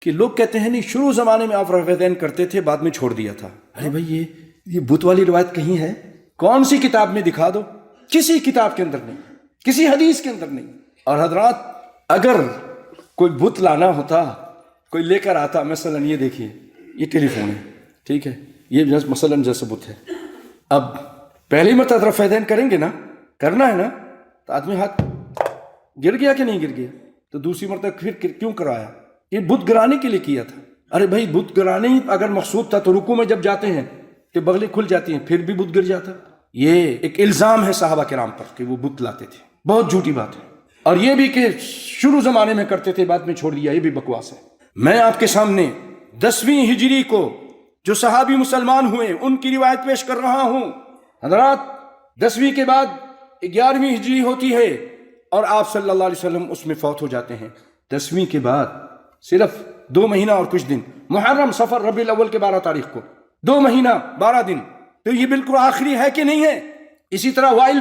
کہ لوگ کہتے ہیں نہیں شروع زمانے میں آپ رفع یدین کرتے تھے بعد میں چھوڑ دیا تھا. ارے بھائی یہ بت والی روایت کہیں ہے؟ کون سی کتاب میں دکھا دو. کسی کتاب کے اندر نہیں, کسی حدیث کے اندر نہیں. اور حضرات اگر کوئی بت لانا ہوتا, کوئی لے کر آتا, مثلا یہ دیکھیے یہ ٹیلی فون ہے, ٹھیک ہے, یہ مثلا جیسے بت ہے. اب پہلی مرتبہ رفع یدین کریں گے نا, کرنا ہے نا, تو آدمی ہاتھ گر گیا کہ نہیں گر گیا, تو دوسری مرتبہ پھر کیوں کرایا؟ یہ بت گرانے کے لیے کیا تھا. ارے بھائی بت گرانے ہی اگر مقصود تھا تو رکوع میں جب جاتے ہیں کہ بغلیں کھل جاتی ہیں پھر بھی بت گر جاتا. یہ ایک الزام ہے صحابہ کرام پر کہ وہ بت لاتے تھے, بہت جھوٹی بات ہے. اور یہ بھی کہ شروع زمانے میں کرتے تھے بعد میں چھوڑ دیا, یہ بھی بکواس ہے. میں آپ کے سامنے 10ویں ہجری کو جو صحابی مسلمان ہوئے ان کی روایت پیش کر رہا ہوں. حضرات 10ویں کے بعد 11ویں ہجری ہوتی ہے اور آپ صلی اللہ علیہ وسلم اس میں فوت ہو جاتے ہیں. 10ویں کے بعد صرف 2 مہینہ اور کچھ دن, محرم صفر ربیع الاول کے 12 تاریخ کو 2 مہینہ 12 دن, تو یہ بالکل آخری ہے کہ نہیں ہے؟ اسی طرح وائل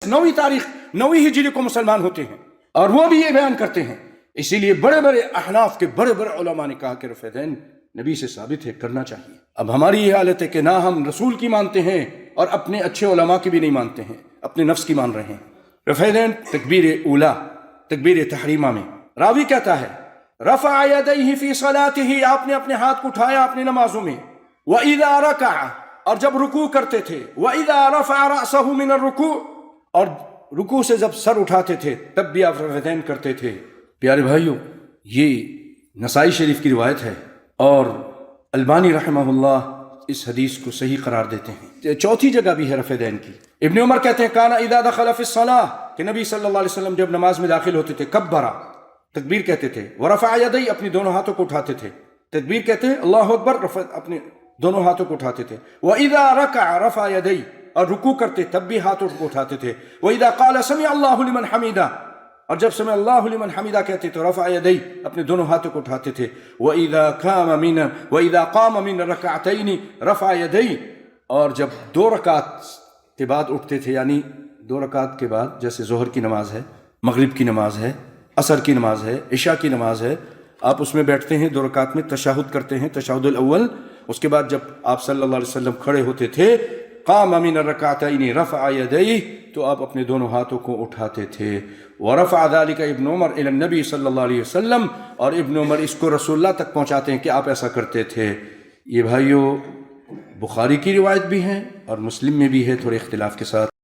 9ویں تاریخ 9ویں ہجری کو مسلمان ہوتے ہیں اور وہ بھی یہ بیان کرتے ہیں. اسی لیے بڑے بڑے احناف کے بڑے بڑے علماء نے کہا کہ رفع یدین نبی سے ثابت ہے, کرنا چاہیے. اب ہماری یہ حالت ہے کہ نہ ہم رسول کی مانتے ہیں اور اپنے اچھے علماء کی بھی نہیں مانتے ہیں, اپنے نفس کی مان رہے ہیں. رفع یدین تکبیر اولا, تکبیر تحریمہ میں راوی کہتا ہے رفع یدیہ فی صلاتہ, آپ نے اپنے ہاتھ کو اٹھایا اپنی نمازوں میں. وَإِذَا رَكَعَ, اور جب رکوع کرتے تھے. وَإِذَا رَفَعَ رَأْسَهُ مِنَ الرُّكُوعِ, اور رکوع سے جب سر اٹھاتے تھے تب بھی آپ رفع یدین کرتے تھے. پیارے بھائیو, یہ نسائی شریف کی روایت ہے اور البانی رحمہ اللہ اس حدیث کو صحیح قرار دیتے ہیں. چوتھی جگہ بھی ہے رفع یدین کی. ابن عمر کہتے ہیں کانا اذا دخل فی الصلاۃ, کہ نبی صلی اللہ علیہ وسلم جب نماز میں داخل ہوتے تھے کبرا, تکبیر کہتے تھے. ورفع یدیہ, اپنی دونوں ہاتھوں کو اٹھاتے تھے. تکبیر کہتے ہیں اللہ اکبر, اپنے دونوں ہاتھوں کو اٹھاتے تھے. وَإِذَا رَكَعَ رَفَعَ يَدَيْهِ, اور رکوع کرتے تب بھی ہاتھوں کو اٹھاتے تھے. وَإِذَا قَالَ سَمِعَ اللَّهُ لِمَنْ حَمِدَهُ, اور جب سمع اللہ لمن حمیدہ کہتے تو رفع یدیہ, اپنے دونوں ہاتھوں کو اٹھاتے تھے. وَإِذَا قَامَ مِنَ الرَّكَعَتَيْنِ رَفَعَ یدیہ, اور جب 2 رکعت کے بعد اٹھتے تھے, یعنی 2 رکعت کے بعد, جیسے ظہر کی نماز ہے, مغرب کی نماز ہے, عصر کی نماز ہے, عشاء کی نماز ہے, آپ اس میں بیٹھتے ہیں 2 رکعت میں تشہد کرتے ہیں, تشہد الاول. اس کے بعد جب آپ صلی اللہ علیہ وسلم کھڑے ہوتے تھے قام من الرکعتین رفع یدیہ, تو آپ اپنے دونوں ہاتھوں کو اٹھاتے تھے. ورفع ذلك ابن عمر الى النبی صلی اللہ علیہ وسلم, اور ابن عمر اس کو رسول اللہ تک پہنچاتے ہیں کہ آپ ایسا کرتے تھے. یہ بھائیو بخاری کی روایت بھی ہے اور مسلم میں بھی ہے, تھوڑے اختلاف کے ساتھ.